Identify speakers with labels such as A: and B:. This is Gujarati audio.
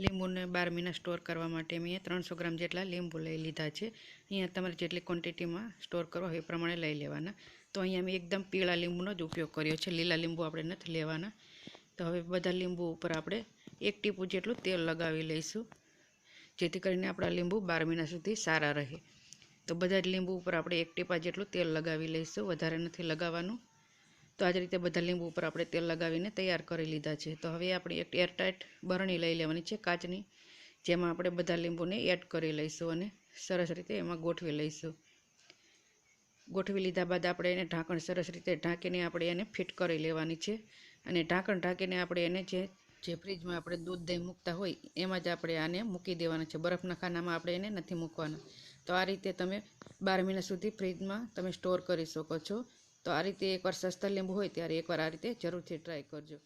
A: લીંબુને 12 મહિના સ્ટોર કરવા માટે મેં 300 ગ્રામ જેટલા લીંબુ લઈ લીધા છે। અહીંયા તમારે જેટલી ક્વોન્ટિટીમાં સ્ટોર કરવા હોય એ પ્રમાણે લઈ લેવાના। તો અહીંયા મેં એકદમ પીળા લીંબુનો જ ઉપયોગ કર્યો છે, લીલા લીંબુ આપણે નથી લેવાના। તો હવે બધા લીંબુ ઉપર આપણે 1 ટીપું જેટલું તેલ લગાવી લઈશું, જેથી કરીને આપણા લીંબુ 12 મહિના સુધી સારા રહે। તો બધા જ લીંબુ ઉપર આપણે 1 ટીપા જેટલું તેલ લગાવી લઈશું, વધારે નથી લગાવવાનું। તો આ જ રીતે બધા લીંબુ ઉપર આપણે તેલ લગાવીને તૈયાર કરી લીધા છે। તો હવે આપણે એક એરટાઇટ બરણી લઈ લેવાની છે કાચની, જેમાં આપણે બધા લીંબુને એડ કરી લઈશું અને સરસ રીતે એમાં ગોઠવી લઈશું। ગોઠવી લીધા બાદ આપણે એને ઢાંકણ સરસ રીતે ઢાંકીને આપણે એને ફિટ કરી લેવાની છે। અને ઢાંકણ ઢાંકીને આપણે એને જે ફ્રીજમાં આપણે દૂધ દહીં મૂકતા હોય એમાં જ આપણે આને મૂકી દેવાના છે, બરફના ખાનામાં આપણે એને નથી મૂકવાના। તો આ રીતે તમે 12 મહિના સુધી ફ્રીજમાં તમે સ્ટોર કરી શકો છો। તો આ રીતે એકવાર સસ્તા લીંબુ હોય ત્યારે એકવાર આ રીતે જરૂરથી ટ્રાય કરજો।